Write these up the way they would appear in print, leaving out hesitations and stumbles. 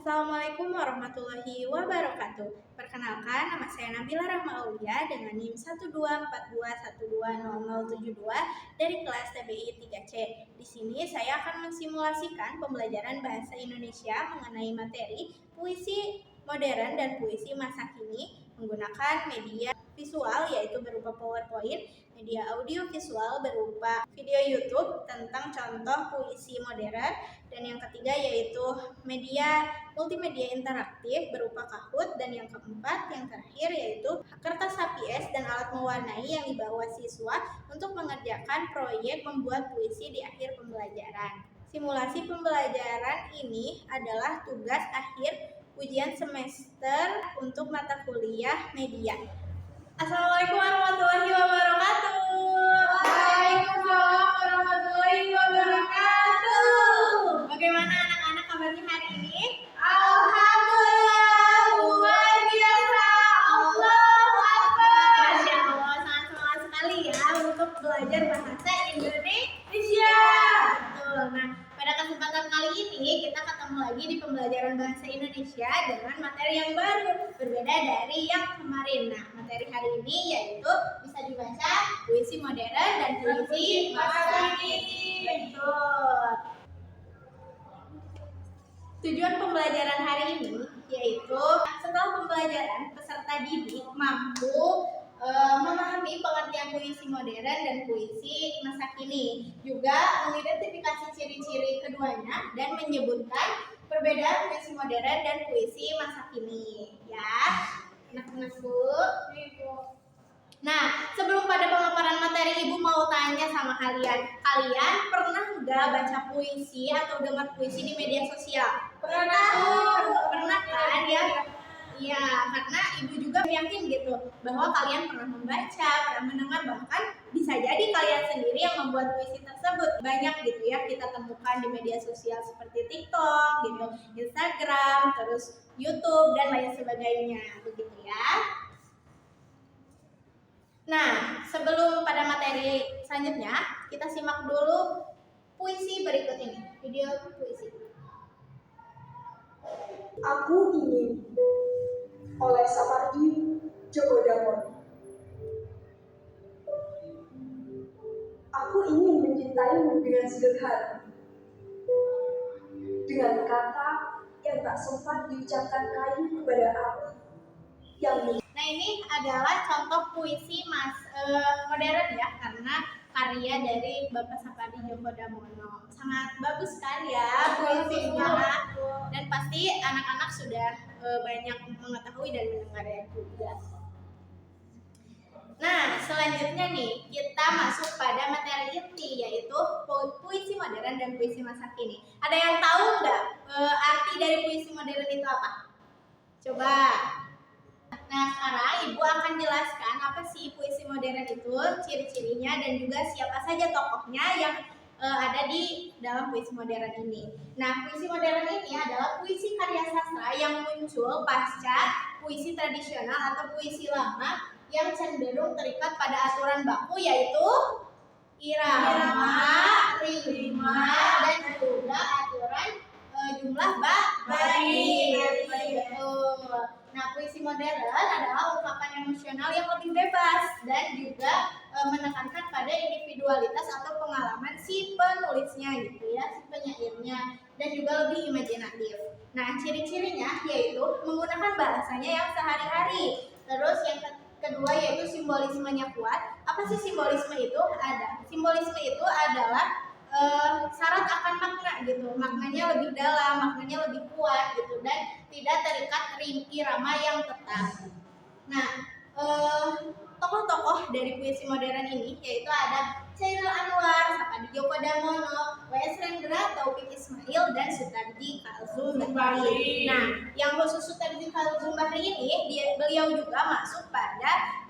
Assalamualaikum warahmatullahi wabarakatuh. Perkenalkan, nama saya Nabila Rahma Aulia dengan NIM 12421200072 dari kelas TBI 3C. Di sini saya akan mensimulasikan pembelajaran bahasa Indonesia mengenai materi puisi modern dan puisi masa kini menggunakan media visual yaitu berupa PowerPoint, media audio visual berupa video YouTube tentang contoh puisi modern, dan yang ketiga yaitu media multimedia interaktif berupa Kahoot, dan yang keempat yang terakhir yaitu kertas HPS dan alat mewarnai yang dibawa siswa untuk mengerjakan proyek membuat puisi di akhir pembelajaran. Simulasi pembelajaran ini adalah tugas akhir ujian semester untuk mata kuliah media. Assalamualaikum warahmatullahi wabarakatuh. Waalaikumsalam warahmatullahi wabarakatuh. Bagaimana anak-anak kabarnya hari ini? Alhamdulillah, luar biasa. Allahu Akbar. Masya Allah, sangat semangat sekali ya untuk belajar bahasa Indonesia. Betul. Nah, pada kesempatan kali ini kita ketemu lagi di pembelajaran bahasa Indonesia dengan materi yang baru, berbeda dari yang kemarin. Nah, materi hari ini yaitu bisa dibaca puisi modern dan puisi masa kini. Betul. Tujuan pembelajaran hari ini yaitu setelah pembelajaran peserta didik mampu memahami pengertian puisi modern dan puisi masa kini, juga mengidentifikasi ciri-ciri keduanya dan menyebutkan perbedaan puisi modern dan puisi masa kini. Ya, anak-anakku. Nah, sebelum pada pemaparan materi, Ibu mau tanya sama kalian. Kalian pernah nggak baca puisi atau dengar puisi di media sosial? Pernah kan ya? Iya, karena Ibu juga yakin gitu bahwa kalian pernah membaca, pernah mendengar, bahkan bisa jadi kalian sendiri yang membuat puisi tersebut. Banyak gitu ya kita temukan di media sosial seperti TikTok gitu, Instagram, terus YouTube dan lain sebagainya, begitu ya. Nah, sebelum pada materi selanjutnya, kita simak dulu puisi berikut ini, video puisi. Aku ingin oleh Sapardi Djoko Damono. Aku ingin mencintaimu dengan sederhana, dengan kata yang tak sempat diucapkan kayu kepada api yang. Nah, ini adalah contoh puisi modern ya, karena karya dari Bapak Sapardi Djoko Damono. Sangat bagus kan ya puisinya, dan pasti anak-anak sudah banyak mengetahui dan mendengarnya juga. Nah, selanjutnya nih kita masuk pada materi inti, yaitu puisi modern dan puisi masa kini. Ada yang tahu nggak arti dari puisi modern itu apa? Coba. Nah, sekarang Ibu akan jelaskan apa sih puisi modern itu, ciri-cirinya, dan juga siapa saja tokohnya yang ada di dalam puisi modern ini. Nah, puisi modern ini adalah puisi karya sastra yang muncul pasca puisi tradisional atau puisi lama yang cenderung terikat pada aturan baku, yaitu irama, rima, dan juga aturan jumlah bait. Nah, puisi modern adalah ungkapan emosional yang lebih bebas dan juga menekankan pada individualitas atau pengalaman si penulisnya gitu ya, si penyairnya, dan juga lebih imajinatif. Nah, ciri-cirinya yaitu menggunakan bahasanya yang sehari-hari. Terus yang kedua yaitu simbolismenya kuat. Apa sih simbolisme itu? Simbolisme itu adalah syarat akan makna gitu, maknanya lebih dalam, maknanya lebih kuat gitu, dan tidak terikat irama yang tetap. Nah, tokoh-tokoh dari puisi modern ini yaitu ada Chairil Anwar, Sapardi Djoko Damono, W.S. Rendra, Taufik Ismail, dan Sutarji Kazum Bahri. Nah, yang khusus Sutarji Kazum Bahri ini beliau juga masuk pada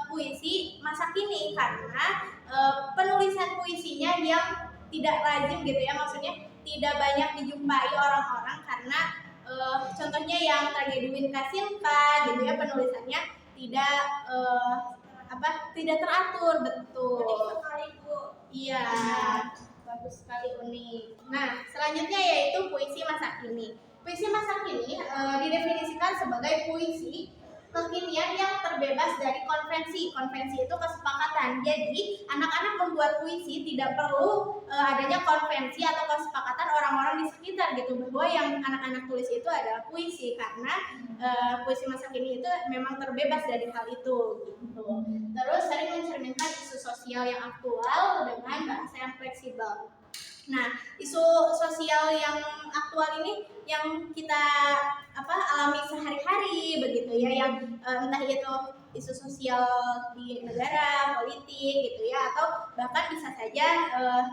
puisi masa kini karena penulisan puisinya yang tidak lazim gitu ya, maksudnya tidak banyak dijumpai orang-orang karena contohnya yang tragedi Winka Silka gitu ya, penulisannya tidak teratur, betul. Unik sekali, Bu. Iya, bagus sekali, unik. Nah, selanjutnya yaitu puisi masa kini. Puisi masa kini didefinisikan sebagai puisi kekinian yang terbebas dari konvensi. Konvensi itu kesepakatan. Jadi, anak-anak membuat puisi tidak perlu adanya konvensi atau kesepakatan orang-orang di sekitar gitu bahwa yang anak-anak tulis itu adalah puisi, karena puisi masa kini itu memang terbebas dari hal itu gitu. Terus sering mencerminkan isu sosial yang aktual dengan bahasa yang fleksibel. Nah, isu sosial yang aktual ini yang kita alami sehari-hari begitu ya, yang entah itu isu sosial di negara, politik gitu ya, atau bahkan bisa saja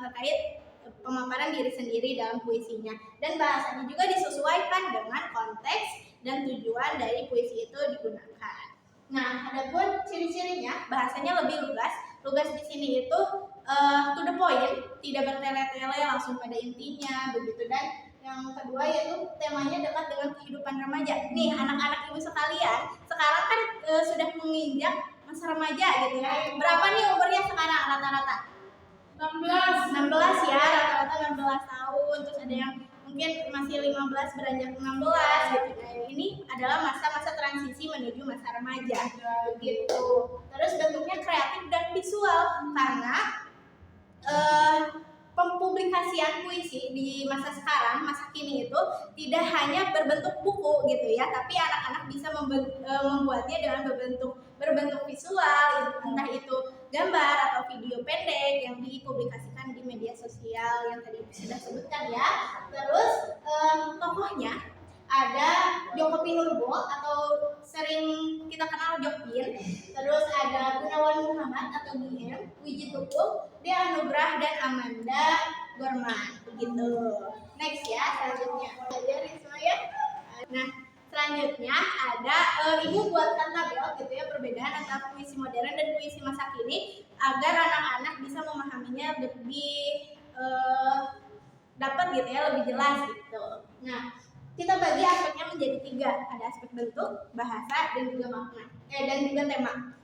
terkait pemaparan diri sendiri dalam puisinya. Dan bahasanya juga disesuaikan dengan konteks dan tujuan dari puisi itu digunakan. Nah, adapun ciri-cirinya, bahasanya lebih lugas. Lugas di sini itu to the point, tidak bertele-tele, langsung pada intinya begitu. Dan yang kedua yaitu temanya dekat dengan kehidupan remaja. Nih anak-anak ibu sekalian, sekarang kan sudah menginjak masa remaja gitu ya. Berapa nih umurnya sekarang rata-rata? 16 ya, rata-rata 16 tahun. Terus ada yang mungkin masih 15 beranjak 16 gitu. Nah, ini adalah masa-masa transisi menuju masa remaja begitu. Terus bentuknya kreatif dan visual karena pempublikasian puisi di masa sekarang, masa kini itu tidak hanya berbentuk buku gitu ya, tapi anak-anak bisa membuatnya dengan berbentuk visual, entah itu gambar atau video pendek yang dipublikasikan di media sosial yang tadi sudah sebutkan ya. Terus tokohnya ada Joko Pinurbo atau sering kita kenal Jokpin, terus ada Gunawan Muhammad atau GM, Wiji Tukul, Dea Anugrah, dan Amanda Gorman begitu. Next ya, selanjutnya belajar Risma ya. Nah, selanjutnya ada ibu buatkan tabel gitu ya, perbedaan antara puisi modern dan puisi masa kini agar anak-anak bisa memahaminya lebih dapat gitu ya, lebih jelas gitu. Nah, kita bagi aspeknya menjadi 3, ada aspek bentuk, bahasa, dan juga makna, dan juga tema.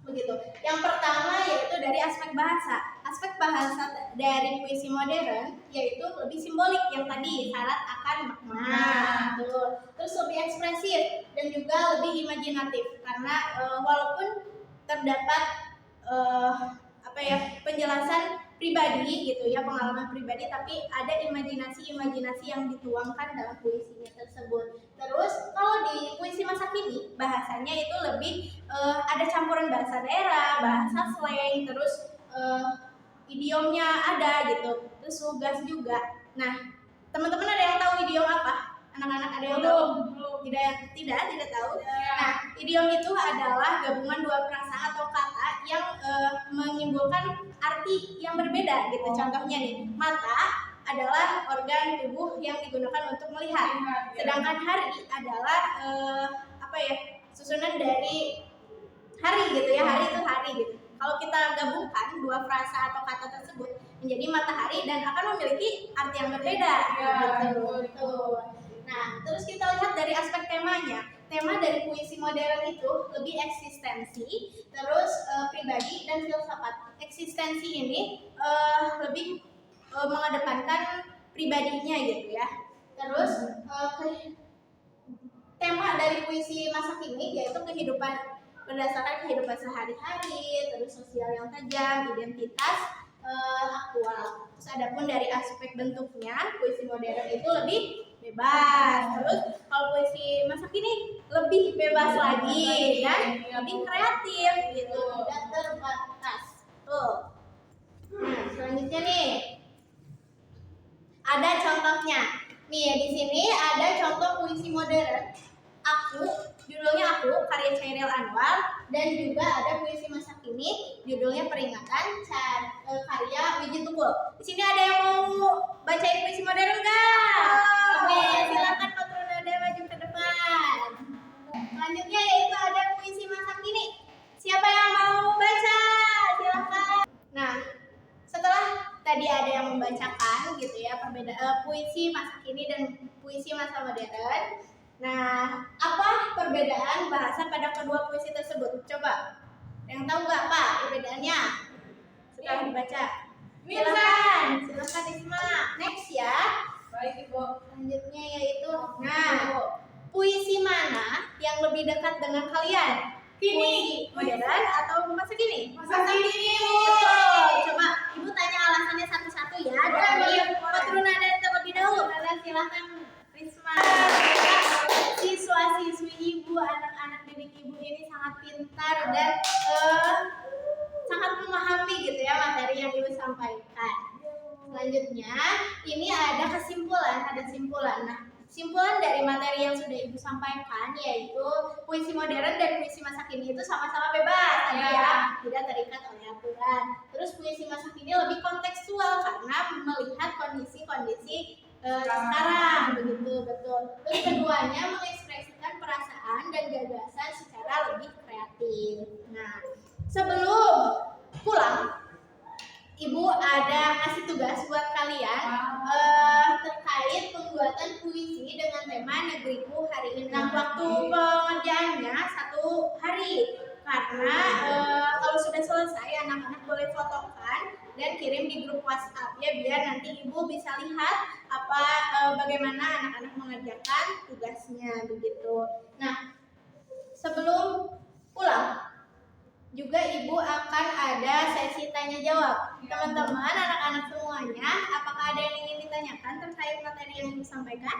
Begitu. Yang pertama yaitu dari aspek bahasa. Aspek bahasa dari puisi modern yaitu lebih simbolik, yang tadi syarat akan makna. Terus lebih ekspresif dan juga lebih imajinatif karena walaupun terdapat penjelasan pribadi gitu ya, pengalaman pribadi, tapi ada imajinasi yang dituangkan dalam puisinya tersebut. Terus kalau di puisi masa kini bahasanya itu lebih ada campuran bahasa daerah, bahasa slang, terus idiomnya ada gitu, terus lugas juga. Nah, teman-teman ada yang tahu idiom apa? Anak-anak ada yang tahu? Tidak tahu. Nah, idiom itu adalah gabungan dua frasa atau kata yang menyimbolkan arti yang berbeda gitu. Contohnya nih, mata adalah organ tubuh yang digunakan untuk melihat, sedangkan hari adalah susunan dari hari gitu ya. Hari itu hari gitu. Kalau kita gabungkan dua frasa atau kata tersebut menjadi matahari dan akan memiliki arti yang berbeda. Gitu. Nah, terus kita lihat dari aspek temanya. Tema dari puisi modern itu lebih eksistensi, terus pribadi dan filsafat. Eksistensi ini lebih mengedepankan pribadinya gitu ya. Terus tema dari puisi masa kini yaitu kehidupan, berdasarkan kehidupan sehari-hari, terus sosial yang tajam, identitas aktual. Terus adapun dari aspek bentuknya, puisi modern itu lebih bebas. Terus kalau puisi masa kini lebih bebas lagi dan lebih kreatif gitu, tidak terbatas. Tuh. Nah, selanjutnya nih ada contohnya. Nih di sini ada contoh puisi modern. Judulnya Aku, karya Chairil Anwar, dan juga ada puisi masa kini judulnya Peringatan, karya Wiji Tukul. Di sini ada yang mau bacain puisi modern nggak? Oke, silakan Patronada maju ke depan. Selanjutnya yaitu ada puisi masa kini. Siapa yang mau baca? Silakan. Nah, setelah tadi ada yang membacakan gitu ya perbedaan puisi masa kini dan puisi masa modern. Nah, apa perbedaan bahasa pada kedua puisi tersebut? Coba, yang tahu nggak Pak perbedaannya? Setelah dibaca. Silakan Isma. Next ya. Baik Ibu. Selanjutnya yaitu Nah, puisi mana yang lebih dekat dengan kalian? Puisi modern atau masa kini? Masa kini, Bu. Betul. Coba Ibu tanya alasannya satu-satu ya. Dari Patruna dan terlebih dahulu. Silahkan Risma. Siswa-siswi Ibu, anak-anak didik Ibu ini sangat pintar dan sangat memahami gitu ya materi yang Ibu sampaikan. Selanjutnya, ini ada kesimpulan, ada simpulan. Nah, simpulan dari materi yang sudah Ibu sampaikan yaitu puisi modern dan puisi masa kini itu sama-sama bebas ya, tidak terikat oleh aturan. Terus puisi masa kini lebih kontekstual karena melihat kondisi-kondisi sekarang, begitu betul. Terus keduanya mengekspresikan perasaan dan gagasan secara lebih kreatif. Nah, sebelum pulang, Ibu ada kasih tugas buat kalian terkait pembuatan puisi dengan tema Negeriku hari ini. Nah, waktu pengerjaannya 1 hari karena kalau sudah selesai anak-anak boleh fotokan dan kirim di grup WhatsApp ya biar nanti Ibu bisa lihat bagaimana anak-anak mengerjakan tugasnya begitu. Nah, sebelum pulang juga Ibu akan ada sesi tanya jawab. Teman-teman, anak-anak semuanya, apakah ada yang ingin ditanyakan terkait materi yang Ibu sampaikan?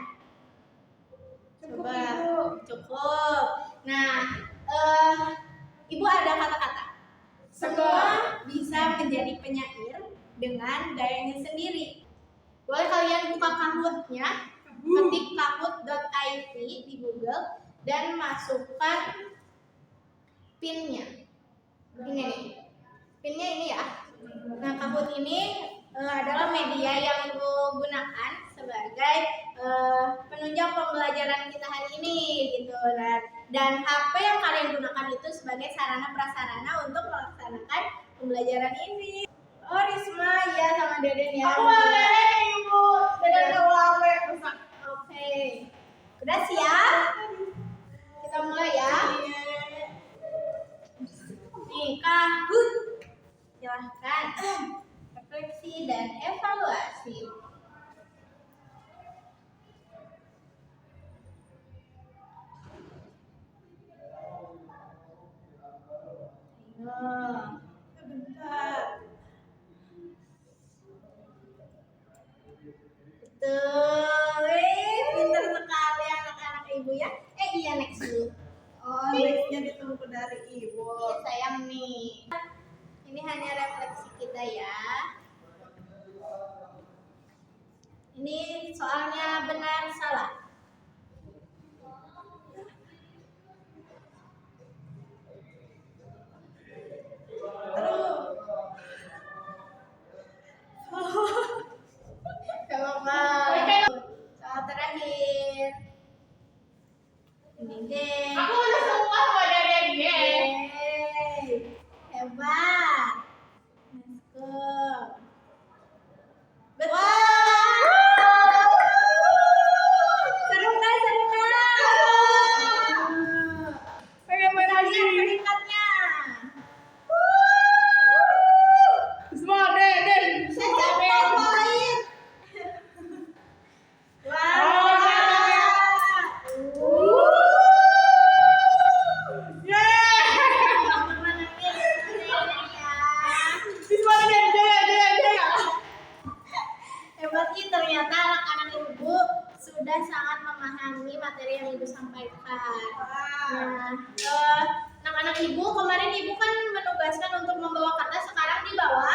Coba. Cukup. Nah, Ibu ada kata-kata. Semua bisa menjadi penyair dengan gayanya sendiri. Boleh kalian buka Kahoot-nya, ketik kahoot.it di Google dan masukkan PIN-nya. Ini nih, pinnya ini ya. Nah, Kahoot ini adalah media yang Ibu gunakan sebagai penunjang pembelajaran kita hari ini gitu. Dan HP yang kalian gunakan itu sebagai sarana prasarana untuk melaksanakan pembelajaran ini. Oh, Risma ya sama Deden ya. Aku mau Deden, Ibu. Deden mau lawe. Oke. Udah siap? Kita mulai ya. Nih, Kahoot. Silahkan refleksi dan evaluasi. Ayo, sebentar. Betul, pintar sekali anak-anak Ibu ya. Iya, next dulu. Oh, nextnya ditunggu dari Ibu. Iya sayang nih. Ini hanya refleksi kita ya. Ini soalnya benar salah. Gak apa-apa. Soal terakhir. Ini deh. Aku udah semua sama Deden dia. Yeay, hebat. Let's go. Betul. Seru kan, seru kan? Bagaimana lihat peringkatnya? Semua Deden. Saya lain. Hebatnya ternyata anak-anak Ibu sudah sangat memahami materi yang Ibu sampaikan. Nah, anak-anak Ibu kemarin Ibu kan menugaskan untuk membawa kertas, sekarang dibawa.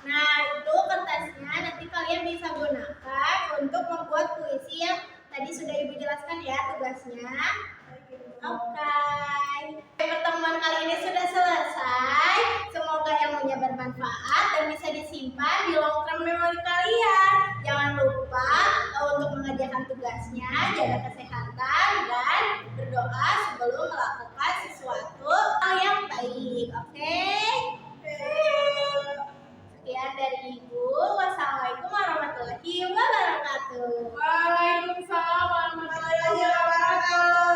Nah, itu kertasnya nanti kalian bisa gunakan untuk membuat puisi yang tadi sudah Ibu jelaskan ya tugasnya. Oke. Pertemuan kali ini sudah selesai. Semoga ilmunya bermanfaat dan bisa disimpan di long term memory kalian. Jangan lupa untuk mengerjakan tugasnya, jaga kesehatan dan berdoa sebelum melakukan sesuatu hal yang baik. Oke? Sekian dari Ibu. Wassalamualaikum warahmatullahi wabarakatuh. Waalaikumsalam warahmatullahi wabarakatuh.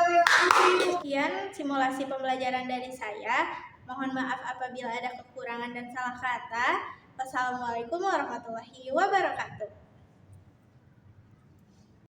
Sekian simulasi pembelajaran dari saya. Mohon maaf apabila ada kekurangan dan salah kata. Wassalamualaikum warahmatullahi wabarakatuh.